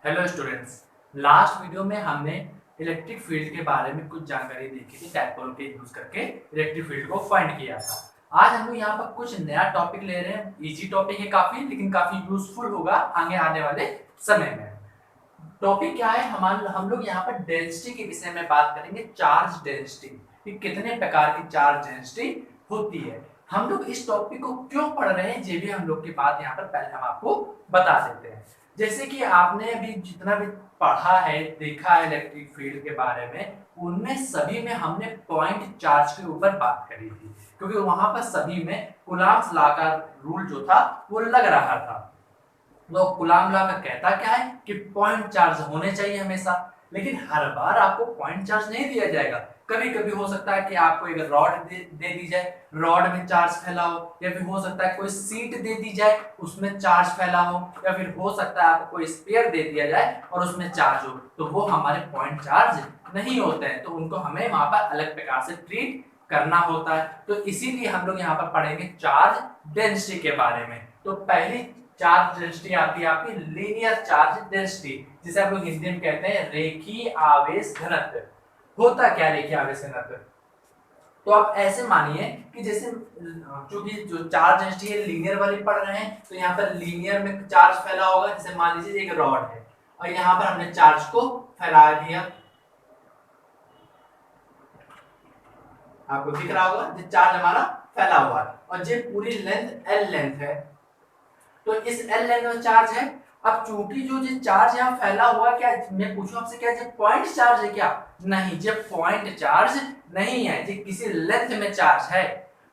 Hello students. Last video में हमने electric field के बारे में कुछ जानकारी देखी थी। डायपोल के यूज करके इलेक्ट्रिक फील्ड को फाइंड किया था। आज हम लोग यहाँ पर कुछ नया टॉपिक ले रहे हैं। इजी टॉपिक है काफी, लेकिन काफी यूजफुल होगा आगे आने वाले समय में। टॉपिक क्या है, हम लोग यहाँ पर डेंसिटी के विषय में बात करेंगे। चार्ज डेंसिटी कि कितने प्रकार की चार्ज डेंसिटी होती है। हम लोग इस टॉपिक को क्यों पढ़ रहे हैं ये भी हम लोग की बात यहाँ पर पहले हम आपको बता देते हैं। जैसे कि आपने अभी जितना भी पढ़ा है, देखा है इलेक्ट्रिक फील्ड के बारे में, उनमें सभी में हमने पॉइंट चार्ज के ऊपर बात करी थी, क्योंकि वहां पर सभी में कूलॉम्स लॉ का रूल जो था वो लग रहा था। तो कूलॉम लॉ का कहता क्या है कि पॉइंट चार्ज होने चाहिए हमेशा, लेकिन हर बार आपको पॉइंट चार्ज नहीं दिया जाएगा। कभी कभी हो सकता है कि आपको एक रॉड दे दी जाए, रॉड में चार्ज फैला हो, या फिर हो सकता है कोई सीट दे दी जाए उसमें चार्ज फैला हो, या फिर हो सकता है आपको कोई स्पेयर दे दिया जाए और उसमें चार्ज हो, तो वो हमारे पॉइंट चार्ज नहीं होते हैं। तो उनको हमें वहां पर अलग प्रकार से ट्रीट करना होता है। तो इसीलिए हम लोग यहाँ पर पढ़ेंगे चार्ज डेंसिटी के बारे में। तो पहली चार्ज डेंसिटी आती है आपकी लीनियर चार्ज डेंसिटी, जिसे हम लोग हिंदी में कहते हैं रेखीय आवेश घनत्व। होता क्या रेखीय आवेश घनत्व? तो आप ऐसे मानिए कि जैसे चूंकि जो चार्ज डेंसिटी है लीनियर वाली पढ़ रहे हैं, तो यहाँ पर लीनियर में चार्ज फैला होगा। जैसे मान लीजिए एक रॉड है और यहाँ पर हमने चार्ज को फैला दिया, आपको दिख रहा होगा जो चार्ज हमारा फैला हुआ है, और ये पूरी लेंथ एल लेंथ है। तो इस एल लेंथ में चार्ज है। अब चूंकि जो चार्ज यहाँ फैला हुआ, क्या मैं पूछूं आपसे, क्या ये पॉइंट चार्ज है क्या? नहीं, ये पॉइंट चार्ज नहीं है, ये किसी लेंथ में चार्ज है।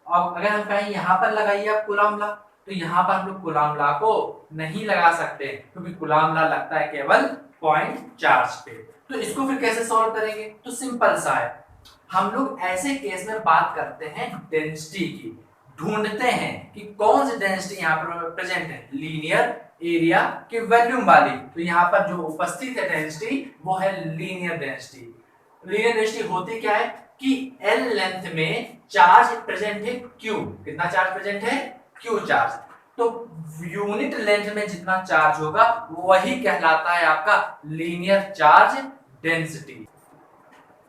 और अगर हम कहें यहाँ पर लगाइए आप कूलॉम लॉ, तो यहाँ पर हम लोग कूलॉम लॉ को नहीं लगा सकते, क्योंकि कूलॉम लॉ लगता है केवल पॉइंट चार्ज पे। तो इसको फिर कैसे सॉल्व करेंगे? तो सिंपल सा है, हम लोग ऐसे केस में बात करते हैं डेंसिटी की, ढूंढते हैं कि कौन सी डेंसिटी यहाँ पर प्रेजेंट है, लीनियर एरिया के वॉल्यूम वाली। तो यहाँ पर जो उपस्थित है डेंसिटी वो है लीनियर डेंसिटी। लीनियर डेंसिटी होती क्या है कि एल लेंथ में चार्ज प्रेजेंट है क्यू। कितना चार्ज प्रेजेंट है? Q charge. तो यूनिट लेंथ में जितना चार्ज होगा वही कहलाता है आपका लीनियर चार्ज डेंसिटी।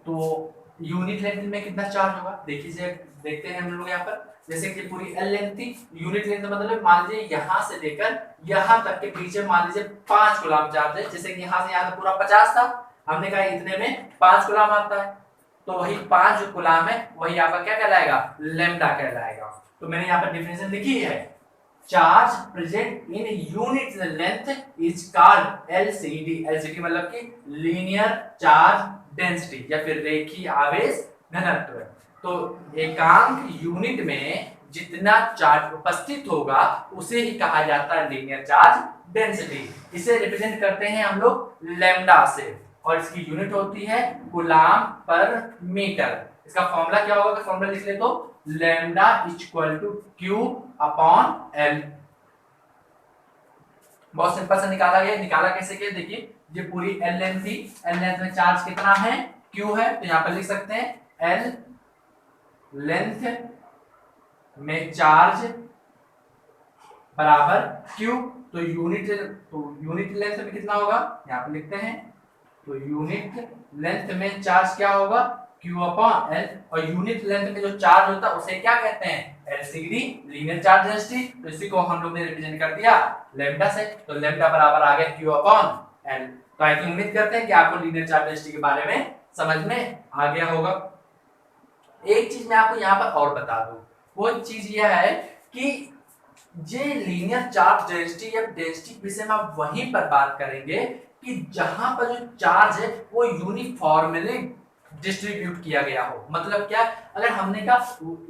तो यूनिट लेंथ में कितना चार्ज होगा देखिए, देखते हैं हम लोग यहाँ पर। जैसे कि पूरी एल लेंथ थी, यूनिट लेंथ मतलब मान लीजिए यहाँ से लेकर यहाँ तक के पीछे मान लीजिए 5 कूलॉम चार्ज है। जैसे कि यहाँ से यहाँ तक पूरा 50 था, हमने कहा इतने में 5 कूलॉम आता है, तो वही 5 जो कूलॉम है वही आपका क्या कहलाएगा? लैम्डा कहलाएगा। तो मैंने यहाँ पर डिफिनेशन लिखी है, charge present in unit length is called LCD. LCD मतलब कि लीनियर चार्ज डेंसिटी या फिर रेखीय आवेश घनत्व। तो एकांक यूनिट में जितना चार्ज उपस्थित होगा उसे ही कहा जाता है लीनियर चार्ज डेंसिटी। इसे रिप्रेजेंट करते हैं हम लोग लैम्डा से, और इसकी यूनिट होती है कूलॉम पर मीटर। इसका फॉर्मूला क्या होगा? फॉर्मूला लिख ले तो lambda equal to Q upon l. बहुत सिंपल से निकाला गया। निकाला कैसे किया देखिए, ये पूरी एल लेंथ थी, एल लेंथ में चार्ज कितना है? क्यू है। तो यहां पर लिख सकते हैं एल लेंथ में चार्ज बराबर क्यू। तो यूनिट लेंथ में कितना होगा यहां पर लिखते हैं, तो यूनिट लेंथ में चार्ज क्या होगा? Q upon L. और यूनिट लेंथ में जो चार्ज होता है उसे क्या कहते हैं? LCD, linear charge density. तो इसी को हम लोग ने रिप्रेजेंट कर दिया लैम्डा से। तो लैम्डा बराबर आ गया क्यू अपॉन एल। तो आई थिंक उम्मीद करते हैं कि आपको लीनियर चार्ज डेंसिटी के बारे में समझ में आ गया होगा। एक चीज मैं आपको यहाँ पर और बता दूं, वो चीज यह है कि ये लीनियर चार्ज डेंसिटी या डेंसिटी विषय में आप वहीं पर बात करेंगे कि जहां पर जो चार्ज है वो यूनिफॉर्मली डिस्ट्रीब्यूट किया गया हो। मतलब क्या? अगर हमने कहा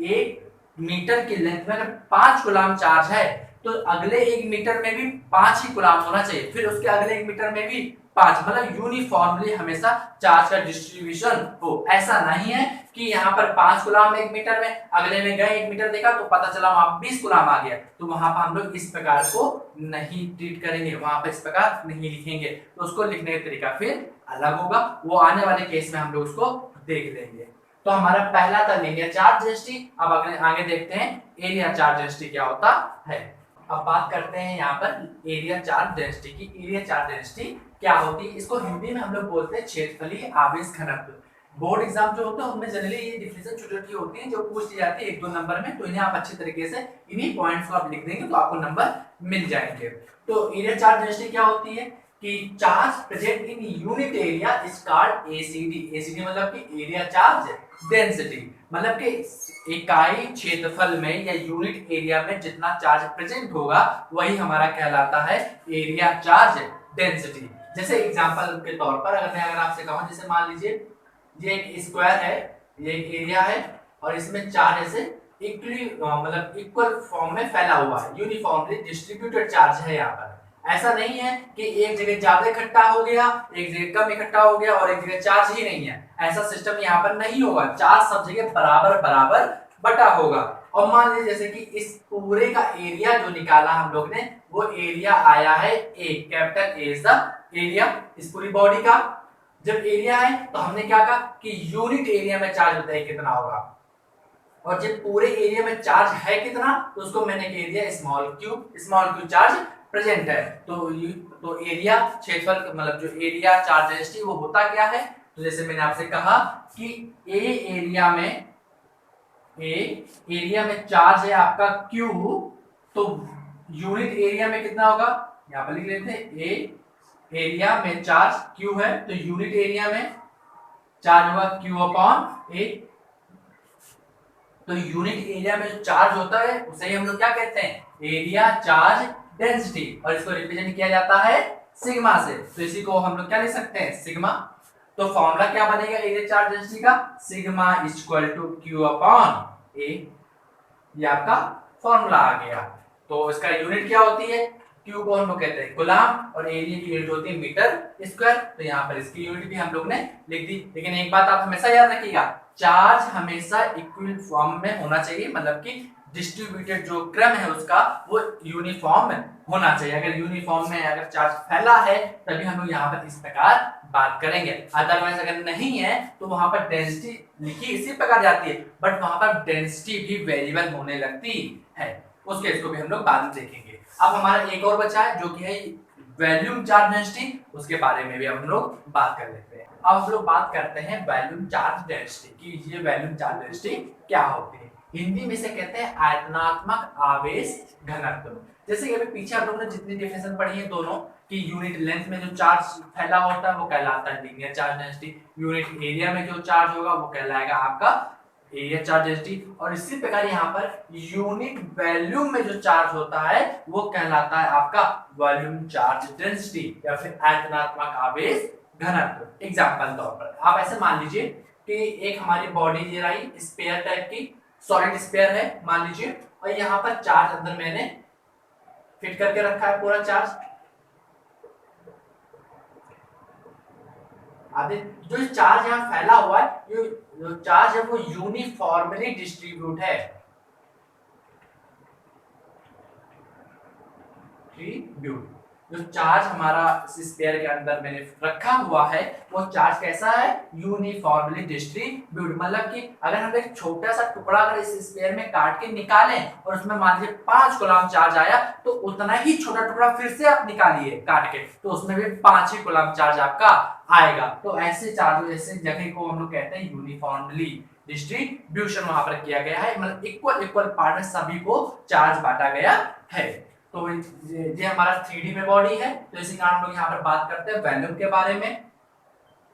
1 मीटर की लेंथ में अगर 5 कूलॉम चार्ज है, तो अगले 1 मीटर में भी 5 ही कूलॉम होना चाहिए, फिर उसके अगले 1 मीटर में भी 5। मतलब यूनिफॉर्मली हमेशा चार्ज का डिस्ट्रीब्यूशन हो। ऐसा नहीं है कि यहाँ पर 5 कूलॉम 1 मीटर में, अगले में गए 1 मीटर देखा तो पता चला वहां 20 कूलॉम आ गया। तो वहां पर हम लोग इस प्रकार को नहीं ट्रीट करेंगे, वहां पर इस प्रकार नहीं लिखेंगे। तो उसको लिखने का तरीका फिर अलग होगा, वो आने वाले केस में हम लोग उसको देख लेंगे। तो हमारा पहला था लीनियर चार्ज डेंसिटी। अब आगे देखते हैं एरिया चार्ज डेंसिटी क्या होता है। अब बात करते हैं यहाँ पर एरिया चार्ज डेंसिटी की। एरिया चार्ज डेंसिटी क्या होती है, इसको हिंदी में हम लोग बोलते हैं क्षेत्रफलीय आवेश घनत्व। बोर्ड एग्जाम जो होता है उनमें जनरली ये डिफिनेशन छोटी छोटी होती है जो पूछ ली जाती है 1-2 नंबर में, तो इन्हें आप अच्छी तरीके से इन्हीं पॉइंट्स को आप लिख देंगे तो आपको नंबर मिल जाएंगे। तो एरिया चार्ज डेंसिटी क्या होती है कि charge present in unit area is called ACD. ACD मतलब कि एरिया चार्ज डेंसिटी, मतलब कि इकाई क्षेत्रफल में या यूनिट एरिया में जितना चार्ज प्रेजेंट होगा वही हमारा कहलाता है एरिया चार्ज डेंसिटी। जैसे एग्जांपल के तौर पर अगर आपसे कहूं, जैसे मान लीजिए ये एक स्क्वायर है, ये एक एरिया है और इसमें चार्ज ऐसे इक्वली मतलब इक्वल फॉर्म में फैला हुआ है, यूनिफॉर्मली डिस्ट्रीब्यूटेड चार्ज है। यहाँ पर ऐसा नहीं है कि एक जगह ज्यादा इकट्ठा हो गया, एक जगह कम इकट्ठा हो गया और एक जगह चार्ज ही नहीं है, ऐसा सिस्टम यहाँ पर नहीं होगा। चार्ज सब जगह बराबर बराबर बटा होगा। और मान लीजिए जैसे कि इस पूरे का एरिया जो निकाला हम लोग ने, वो एरिया आया है A, capital A is the area इस पूरी बॉडी का। जब एरिया है तो हमने क्या कहा कि यूनिट एरिया में चार्ज बताइए कितना होगा, और जब पूरे एरिया में चार्ज है कितना तो उसको मैंने कह दिया स्मॉल क्यू चार्ज प्रेजेंट है। तो एरिया क्षेत्रफल मतलब जो एरिया चार्ज डेंसिटी वो होता क्या है, तो जैसे मैंने आपसे कहा कि ए एरिया में चार्ज है आपका क्यू, तो यूनिट एरिया में कितना होगा, यहां पर लिख लेते हैं ए एरिया में चार्ज क्यू है तो यूनिट एरिया में चार्ज होगा क्यू अपॉन ए। तो यूनिट एरिया में जो चार्ज होता है उसे ही हम लोग क्या कहते हैं, एरिया चार्ज डेंसिटी, और इसको रिप्रेजेंट किया जाता है सिग्मा से। तो इसी को हम लोग क्या लिख सकते हैं, सिग्मा। तो फॉर्मूला क्या बनेगा एरिया चार्ज डेंसिटी का, sigma is equal to Q upon A, ये आपका फॉर्मूला आ गया। तो इसका यूनिट क्या होती है, क्यू को हम लोग कहते हैं गुलाम और एरिया की यूनिट होती है मीटर स्क्वायर। तो यहाँ पर इसकी यूनिट भी हम लोग ने लिख दी। लेकिन एक बात आप हमेशा याद रखिएगा, चार्ज हमेशा इक्वल फॉर्म में होना चाहिए, मतलब कि डिस्ट्रीब्यूटेड जो क्रम है उसका वो यूनिफॉर्म होना चाहिए। अगर यूनिफॉर्म में अगर चार्ज फैला है तभी हम लोग यहाँ पर इस प्रकार बात करेंगे, अदरवाइज अगर नहीं है तो वहां पर डेंसिटी लिखी इसी प्रकार जाती है बट वहां पर डेंसिटी भी वेरिएबल होने लगती है। उस केस को भी हम लोग बाद में देखेंगे। अब हमारा एक और बचा है जो कि है वॉल्यूम चार्ज डेंसिटी, उसके बारे में भी हम लोग बात कर लेते हैं। अब हम लोग बात करते हैं वॉल्यूम चार्ज डेंसिटी की। ये वॉल्यूम चार्ज डेंसिटी क्या होती है, हिंदी में से कहते हैं आयतनात्मक आवेश घनत्व। जैसे कि अभी पीछे आप लोगों ने जितनी डेफिनेशन पढ़ी है दोनों कि यूनिट लेंथ में जो चार्ज फैला होता है वो कहलाता है linear charge density, unit area में जो चार्ज होगा वो कहलाएगा आपका एरिया चार्ज डेंसिटी, और इसी प्रकार यहाँ पर यूनिट वॉल्यूम में जो चार्ज होता है वो कहलाता है आपका वॉल्यूम चार्ज डेंसिटी या फिर आयतनात्मक आवेश घनत्व। एग्जांपल तौर पर आप ऐसे मान लीजिए कि एक हमारी बॉडी दे रही स्फीयर टाइप की सॉलिड स्फीयर है मान लीजिए, और यहाँ पर चार्ज अंदर मैंने फिट करके रखा है पूरा चार्ज। आधे जो चार्ज यहाँ फैला हुआ है, ये जो चार्ज है वो यूनिफॉर्मली डिस्ट्रीब्यूट है, जो चार्ज हमारा स्फीयर के अंदर मैंने रखा हुआ है वो चार्ज कैसा है, यूनिफॉर्मली डिस्ट्रीब्यूट। मतलब कि अगर हम एक छोटा सा टुकड़ा अगर इस स्फीयर में काट के निकालें और उसमें मान लीजिए 5 कूलम चार्ज आया तो उतना ही छोटा टुकड़ा फिर से आप निकालिए काट के तो उसमें भी 5 ही कूलम चार्ज आपका आएगा। तो ऐसे चार्ज ऐसे जगह को हम लोग कहते हैं यूनिफॉर्मली डिस्ट्रीब्यूशन वहां पर किया गया है, मतलब इक्वल पार्ट में सभी को चार्ज बांटा गया है। तो ये हमारा 3D में बॉडी है, तो इसी कारण हम लोग यहाँ पर बात करते हैं वॉल्यूम के बारे में।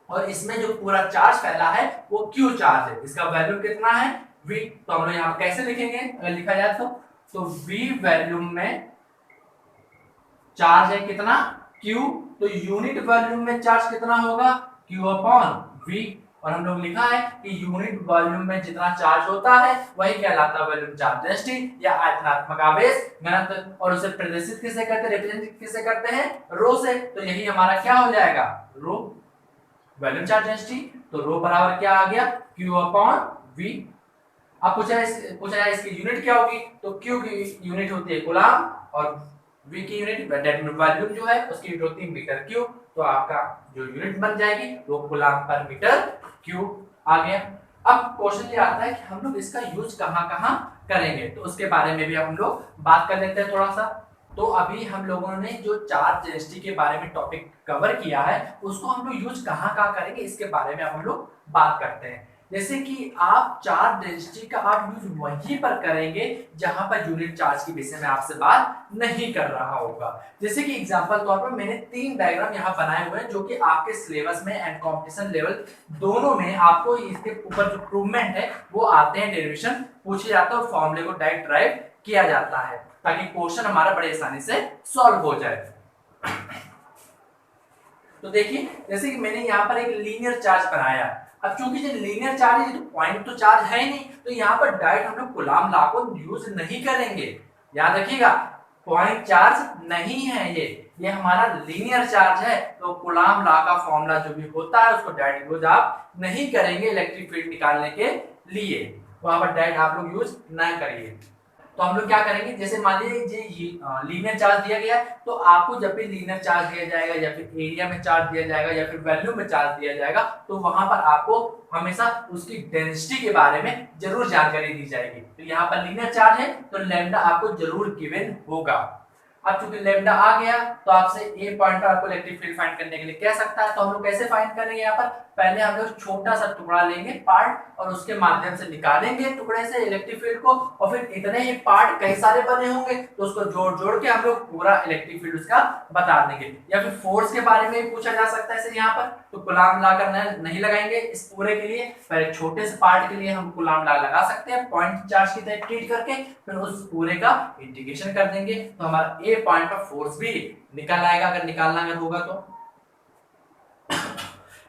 और इसमें जो पूरा चार्ज फैला है वो क्यू चार्ज है, इसका वॉल्यूम कितना है v। तो हम लोग यहाँ पर कैसे लिखेंगे, अगर लिखा जाए तो v वॉल्यूम में चार्ज है कितना q, तो यूनिट वॉल्यूम में चार्ज कितना होगा q अपॉन v। और हम लोग लिखा है कि यूनिट वॉल्यूम में जितना चार्ज होता है वही कहलाता है वॉल्यूम चार्ज डेंसिटी या आयतनात्मक आवेश घनत्व। और उसे प्रदर्शित किससे करते हैं, रिप्रेजेंट किससे करते हैं, रो से। तो यही हमारा क्या हो जाएगा, रो वॉल्यूम चार्ज डेंसिटी। तो रो बराबर क्या आ गया, q अपॉन v। अब पूछा जाए इसकी यूनिट क्या होगी, तो q की यूनिट होती है कूलम और v की यूनिट वॉल्यूम जो है उसकी यूनिट होती है मीटर क्यूब। तो आपका जो यूनिट बन जाएगी वो कूलम पर मीटर क्यूब आ गया। अब क्वेश्चन ये आता है कि हम लोग इसका यूज कहाँ कहाँ करेंगे, तो उसके बारे में भी हम लोग बात कर लेते हैं थोड़ा सा। तो अभी हम लोगों ने जो चार्ज डेंसिटी के बारे में टॉपिक कवर किया है, उसको हम लोग यूज कहाँ कहाँ करेंगे इसके बारे में हम लोग बात करते हैं। जैसे कि आप चार्ज डेंसिटी का आप यूज वहीं पर करेंगे जहां पर यूनिट चार्ज के विषय में आपसे बात नहीं कर रहा होगा। जैसे कि एग्जांपल तौर पर मैंने 3 डायग्राम यहाँ बनाए हुए हैं जो कि आपके सिलेबस में एंड कंपटीशन लेवल दोनों में आपको इसके ऊपर जो प्रूवमेंट है वो आते हैं, डेरिवेशन पूछे जाता है और फॉर्मूले को डायरेक्ट ड्राइव किया जाता है ताकि क्वेश्चन हमारा बड़े आसानी से सॉल्व हो जाए। तो देखिए जैसे कि मैंने यहाँ पर एक लीनियर चार्ज बनाया, अब चूंकि जो लीनियर चार्ज है तो पॉइंट तो चार्ज है ही नहीं, तो यहाँ पर डायरेक्ट हम लोग कूलाम लॉ को यूज नहीं करेंगे। याद रखिएगा पॉइंट चार्ज नहीं है ये हमारा लीनियर चार्ज है, तो कूलाम लॉ का फॉर्मूला जो भी होता है उसको डायरेक्ट यूज आप नहीं करेंगे इलेक्ट्रिक फील्ड निकालने के लिए, वहां पर डायरेक्ट आप लोग यूज ना करिए। तो हम लोग क्या करेंगे, जैसे मान लीजिए लीनियर चार्ज दिया गया है, तो आपको जब भी लीनियर चार्ज दिया जाएगा या फिर एरिया में चार्ज दिया जाएगा या फिर वैल्यू में चार्ज दिया जाएगा, तो वहां पर आपको हमेशा उसकी डेंसिटी के बारे में जरूर जानकारी दी जाएगी। तो यहाँ पर लीनियर चार्ज है तो लैम्डा आपको जरूर गिवन होगा। अब चूंकि लैम्डा आ गया तो आपसे ए पॉइंट पर आपको इलेक्ट्रिक फील्ड फाइंड करने के लिए कह सकता है, तो हम लोग कैसे फाइंड करेंगे, यहाँ पर पहले हम लोग छोटा सा टुकड़ा लेंगे पार्ट और उसके माध्यम से निकालेंगे टुकड़े से इलेक्ट्रिक फील्ड को, और फिर इतने ही पार्ट कई सारे बने होंगे तो उसको जोड़ जोड़ के हम लोग पूरा इलेक्ट्रिक फील्ड उसका बता देंगे। या फिर फोर्स के बारे में पूछा जा सकता है यहाँ पर, तो कूलाम लॉ करना नहीं लगाएंगे इस पूरे के लिए, पहले छोटे से पार्ट के लिए हम कूलाम लॉ लगा सकते हैं पॉइंट चार्ज की तरह ट्रीट करके, फिर उस पूरे का इंटीग्रेशन कर देंगे तो हमारा ए पॉइंट पर फोर्स भी निकल आएगा अगर निकालना अगर होगा तो।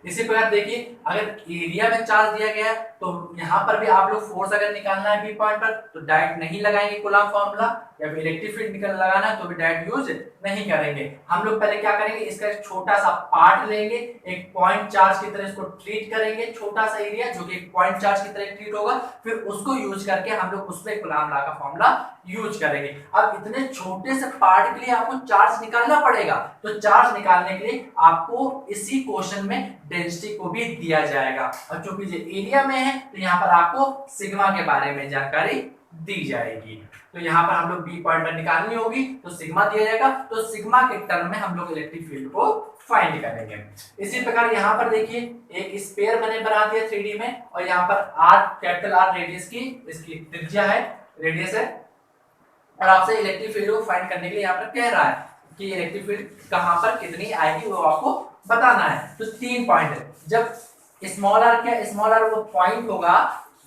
इसी प्रकार देखिए अगर एरिया में चार्ज दिया गया है तो यहाँ पर भी आप लोग फोर्स अगर निकालना है बी पॉइंट पर तो डायरेक्ट नहीं लगाएंगे कूलाम फॉर्मूला, या फिर इलेक्ट्रिक फील्ड निकल लगाना है तो भी डायरेक्ट यूज नहीं करेंगे। हम लोग पहले क्या करेंगे, इसका एक छोटा सा पार्ट लेंगे, एक पॉइंट चार्ज की तरह इसको ट्रीट करेंगे, छोटा सा एरिया जो कि एक पॉइंट चार्ज की तरह ट्रीट होगा, फिर उसको यूज करके हम लोग उस पे कूलाम लॉ का फॉर्मूला यूज करेंगे। अब इतने छोटे से पार्ट के लिए आपको चार्ज निकालना पड़ेगा, तो चार्ज निकालने के लिए आपको इसी क्वेश्चन में डेंसिटी को भी दिया जाएगा, और चूंकि ये एरिया में है तो यहाँ पर आपको सिग्मा के बारे में जानकारी दी जाएगी। तो यहाँ पर हम लोग बी पॉइंट पर निकालनी होगी तो सिग्मा दिया जाएगा, तो सिग्मा के टर्म में हम लोग इलेक्ट्रिक फील्ड को फाइंड करेंगे। इसी प्रकार यहाँ पर देखिए एक स्फीयर मैंने बना दिया 3D में, और यहाँ पर आर कैपिटल आर रेडियस की इसकी त्रिज्या है, रेडियस है, और आपसे इलेक्ट्रिक फील्ड को फाइंड करने के लिए यहाँ पर कह रहा है कि इलेक्ट्रिक फील्ड कहाँ पर कितनी आएगी वो आपको बताना है। तो 3 पॉइंट है, जब स्मॉल आर क्या स्मॉल आर वो पॉइंट होगा,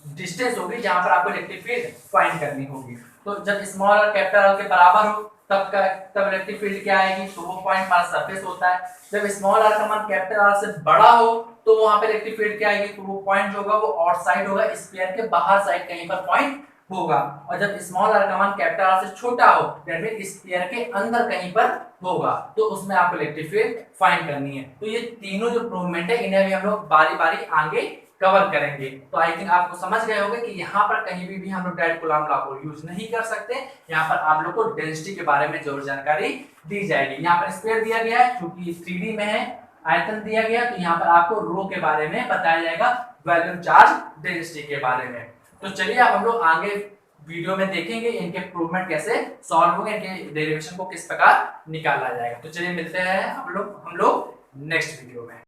डिस्टेंस होगी जहां पर आपको इलेक्ट्रिक फील्ड फाइंड करनी होगी। तो जब स्मॉल आर कैपिटल आर के बराबर हो तब इलेक्ट्रिक फील्ड क्या आएगी, तो वो पॉइंट हमारा सरफेस होता है। जब स्मॉल आर का मान कैपिटल आर से बड़ा हो तो वहां पे इलेक्ट्रिक फील्ड क्या आएगी, तो वो पॉइंट जो होगा वो आउटसाइड होगा, स्फीयर के बाहर साइड कहीं पर पॉइंट होगा। और जब स्मॉल आर का मान कैपिटल आर से छोटा हो दैट मीन स्फीयर के अंदर कहीं पर होगा, तो उसमें आपको इलेक्ट्रिक फील्ड फाइंड करनी है। तो ये तीनों जो प्रूवमेंट है इन्हें भी हम लोग बारी बारी आगे कवर करेंगे। तो आई थिंक आपको समझ गए होंगे कि यहाँ पर कहीं भी हम लोग डायरेक्ट कूलाम लॉ को यूज नहीं कर सकते, यहाँ पर आप लोग को डेंसिटी के बारे में जरूर जानकारी दी जाएगी। यहाँ पर स्फीयर दिया गया है क्योंकि 3D में है, आयतन दिया गया तो यहाँ पर आपको रो के बारे में बताया जाएगा, वॉल्यूम चार्ज डेंसिटी के बारे में। तो चलिए अब हम लोग आगे वीडियो में देखेंगे इनके प्रूवमेंट कैसे सॉल्व होंगे, इनके डेरिवेशन को किस प्रकार निकाला जाएगा। तो चलिए मिलते हैं हम लोग नेक्स्ट वीडियो में।